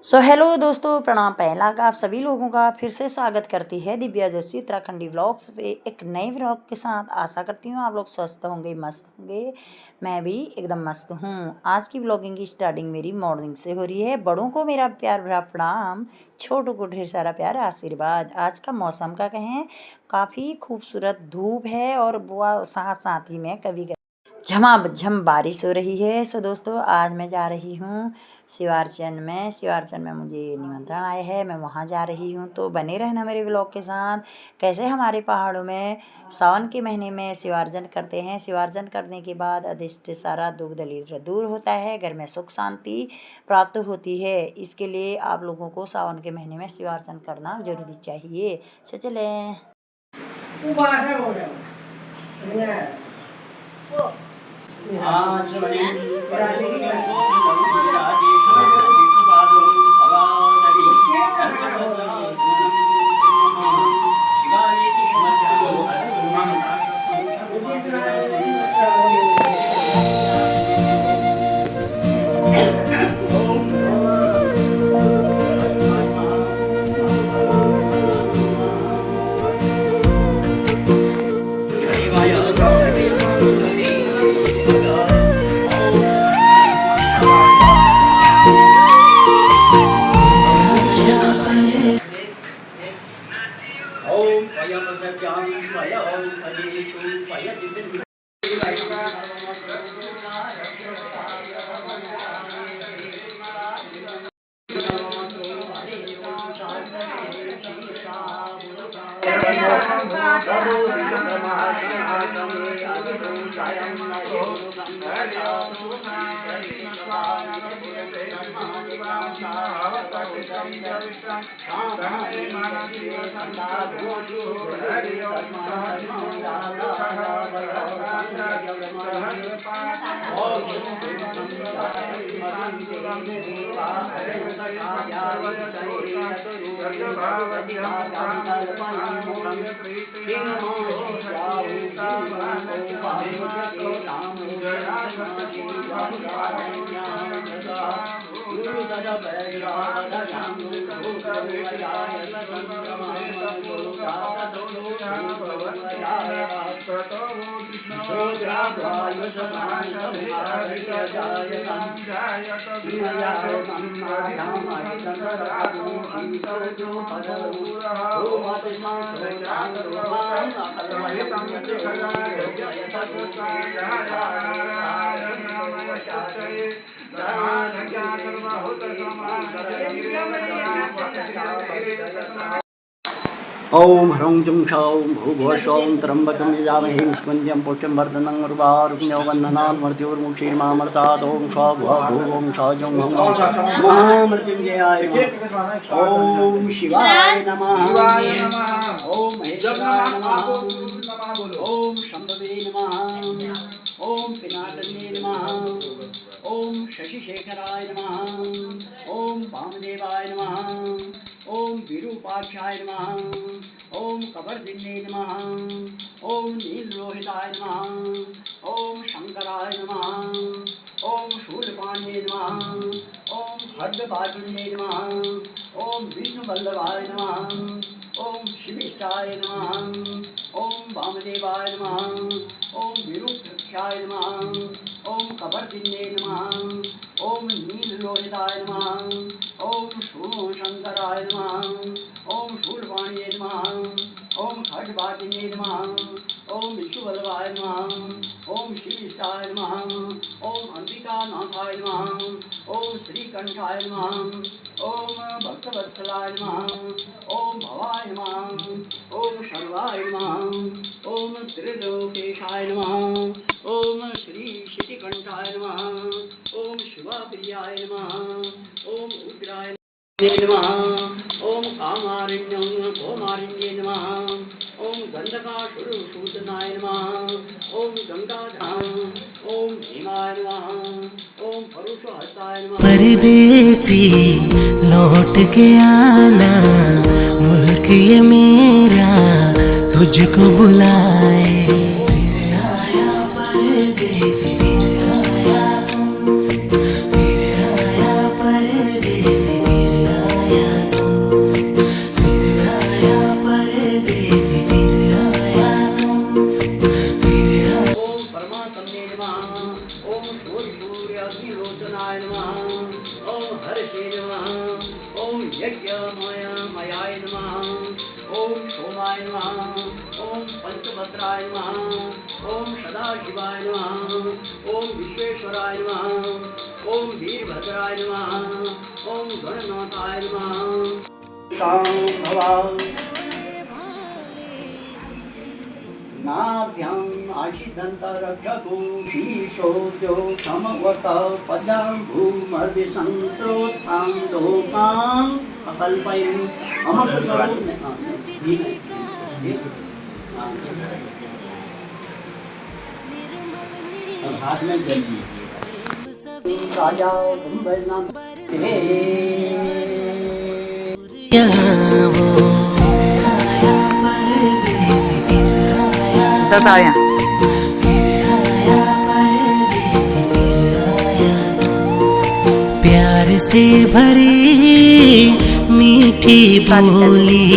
So hello दोस्तों, प्रणाम पहला का आप सभी लोगों का फिर से स्वागत करती है दिव्या जोशी उत्तराखंडी व्लॉग्स पे एक नए व्लॉग के साथ। आशा करती हूँ आप लोग स्वस्थ होंगे, मस्त होंगे। मैं भी एकदम मस्त हूँ। आज की व्लॉगिंग की स्टार्टिंग मेरी मॉर्निंग से हो रही है। बड़ों को मेरा प्यार भरा प्रणाम, छोटों को ढेर सारा प्यार आशीर्वाद। आज का मौसम का कहें काफ़ी खूबसूरत धूप है और वो साथ साथ ही में कभी झमाझम बारिश हो रही है। सो दोस्तों, आज मैं जा रही हूँ शिवार्चन में मुझे निमंत्रण आए हैं, मैं वहाँ जा रही हूँ। तो बने रहना मेरे व्लॉग के साथ। कैसे हमारे पहाड़ों में सावन के महीने में शिवार्चन करते हैं। शिवार्चन करने के बाद अदिष्ट सारा दुख दरिद्र दूर होता है, घर में सुख शांति प्राप्त होती है। इसके लिए आप लोगों को सावन के महीने में शिवार्चन करना जरूरी चाहिए। चलें। ओम ह्रौं जं क्षौं भूभुवस्सौं त्र्यम्बकं यजामहे विष्णुवन्द्यं पुष्टिं वर्धनं उर्वारुकमिवबन्धनान् मर्त्योर्मुक्षीर्मामर्तात्। ओम भूभुवं जं महामृत्युञ्जयाय नमः। ओम शिवाय नमः। ओम महेश्वराय नमः। ओम शंभवे नमः। ओम पिनाकन्ये नमः। ओम शशिशेखराय नमः। ओम वामदेवाय नमः। ओम विरूपाक्षाय नमः। ओम कबरदिन्ने नमः। ओम नीललोहिताय नमः। ओम शंकराय नमः। ओम शूलपाण्ये नमः। ओम खड्गपाणिन्ये नमः। ओम विष्णुवल्लभाय नमः। ओम शिविष्टाय नमः। ओम वामदेवाय नमः। ओम विरूपाक्षाय नमः। ओम कबरदिन्ने नमः। ओम नीललोहिताय नमः। ओम शंकराय नमः। ओम शूलपाण्ये नमः। ओम खड्गपाणिन्ये नमः। ओम विष्णुवल्लभाय नमः। ओम शिविष्टाय नमः। ओम अंबिकानाथाय नमः। ओम श्रीकंठाय नमः। ओम भक्तवत्सलाय नमः। ओम भवाय नमः। ओम सर्वाय नमः। ओम त्रिलोकेशाय नमः। ओम श्री शितिकंठाय नमः। ओम शिवप्रियाय नमः। ओम उग्राय नमः। ओम कामारिण्यं कोमारिण्ये नमः। ओम गंधकासुरसूदनाय नमः। ओम गंगाधर। ओम भीमाय नमः। ओम परुषहस्ताय नमः। परदेसी लौट के आना, मुल्क ये मेरा तुझको बुलाए। फिर आया परदेसी, फिर आया शोद्यो समवत पदं भूमर्विसंस्रोतां लोकां अकल्पयन् हाथ में जल दीजिए राजा दस आओ यहाँ। प्यार से भरी मीठी बोली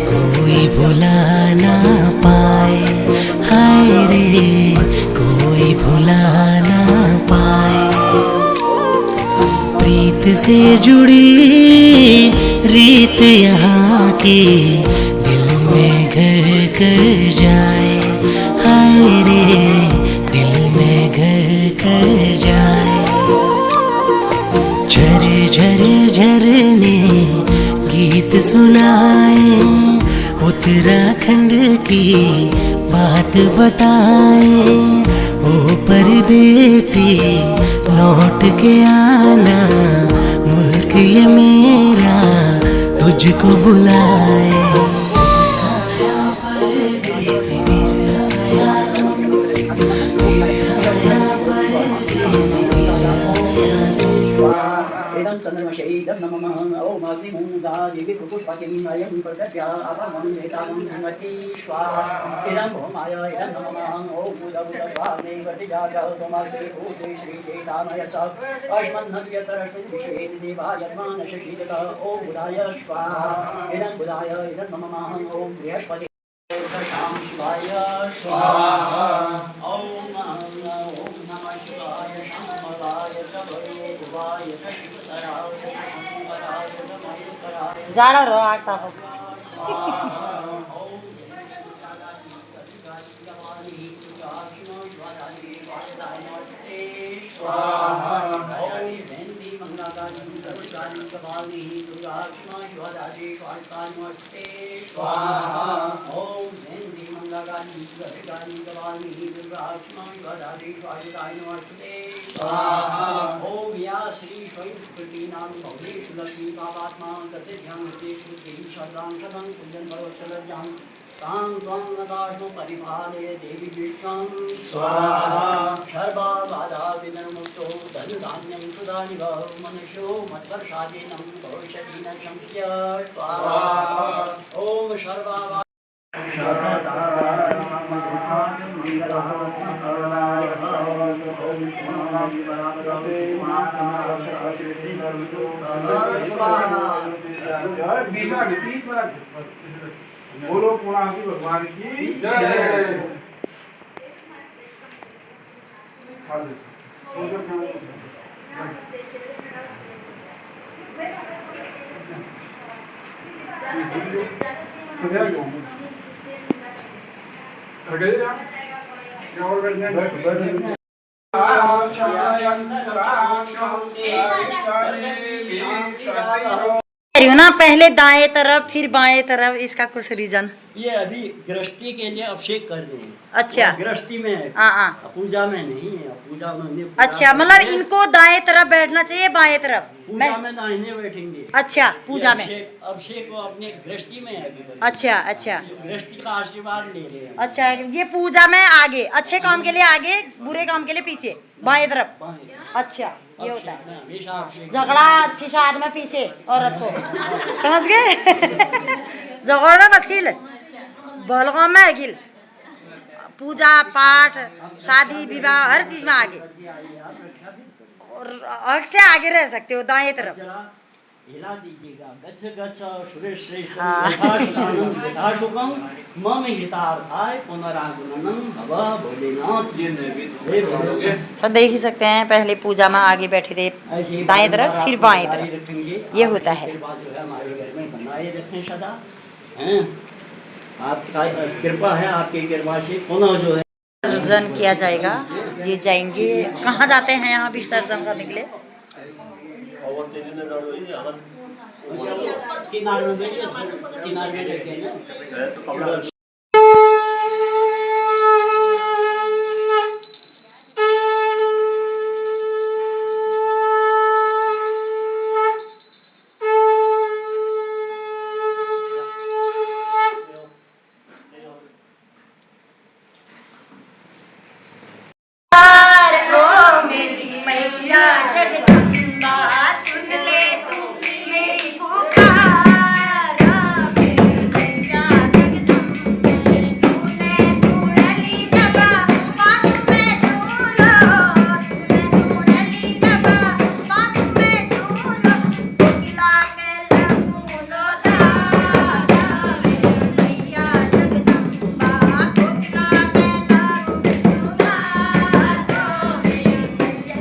कोई भुला ना पाए, हाय रे कोई भुला ना पाए। प्रीत से जुड़ी रीत यहाँ की दिल में घर कर जाए, हाय रे दिल में घर कर जाए। झर झर झरने गीत सुनाए, उत्तराखंड की बात बताए। ओ परदेसी लौट के आना, मुल्क ये मेरा तुझको बुलाए। इदं चन्द्रमशेदं नमः ॐ अग्निमुदादिविपुष्पतिं अयं प्रदद्या अपमं एतावं धनति स्वाहा। इदं भौमाय इदं नमः ॐ बुधबुधस्वामे वर्तिजातः त्वमस्ति भूते श्रीचेतामयस अस्मन्नद्यतरश्मिन् देवायत्मानशशीलतः ॐ बुधाय स्वाहा। इदं बुधाय इदं नमः ॐ बृहस्पति शां शिवाय स्वाहा। ॐ नमः शिवाय शम्भवाय सबरूपाय शशिवतराय शम्भराय महेश्वराय जाड़ा रहो आगता हो। ओम या श्री स्वयं भवनेषु लक्ष्मी पापात्मा गतिर्यामते श्रुति शरदां शतं कुञ्जन भवचलज्ञां तां त्वं नदाशो परिपालय देवी विष्णुं स्वाहा। सर्वबाधा विनर्मुक्तो धनधान्यं सुधानिव मनुष्यो मत्वर्षादीनं भविष्यति न संशय स्वाहा। ओम सर्वबाधा बोलो पुणाकी भगवान की जय। ना पहले दाएं तरफ फिर बाएं तरफ, इसका कुछ रीजन? ये अभी गृहस्थी के लिए अभिषेक कर रहे हैं। अच्छा। गृहस्थी में है, हाँ। पूजा में नहीं है। पूजा में अच्छा, मतलब इनको दाएं तरफ बैठना चाहिए बाएं तरफ? पूजा में दाहिने बैठेंगे। अच्छा, पूजा में अभिषेक को अपने गृहस्थी में है अभी। अच्छा अच्छा, गृहस्थी का आशीर्वाद ले रहे हैं। अच्छा, ये पूजा में आगे, अच्छे काम के लिए आगे, बुरे काम के लिए पीछे, बाएं तरफ। अच्छा, ये होता है। झगड़ा फिसाद में पीछे औरत को, समझ गए? झगड़ा में बसील बलगाम में गिल, पूजा पाठ शादी विवाह हर चीज में आगे, और हक से आगे रह सकते हो दाएं तरफ। हिला दीजिएगा। गच्छ गच्छ सुरेश श्रेष्ठ यथाशुकानं यथाशुकं मम हितार्थाय पुनरागमनं भव भोलेनाथ। तो देख ही सकते हैं, पहले पूजा में आगे बैठे थे दाएं तरफ फिर बाएं तरफ, ये होता है। जो है हमारे घर में बनाए रखें सदा। हैं, आपका कृपा है, आपकी कृपा से पुनः जो है विसर्जन किया जाएगा। ये जाएंगे, कहाँ जाते हैं यहाँ विसर्जन करने के लिए? किनारे में रखे ना। मैया जगदम्बा सुन ले तू मेरी पुकार मेरी मैया जगदम्बा तूने सुन ली जब बात में झूलो तूने सुन ली जब बात में झूलो कोकिला के लगूलो दादा मेरी मैया जगदम्बा कोकिला के लगूलो दादा मेरी मैया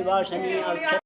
वासनी अक्षत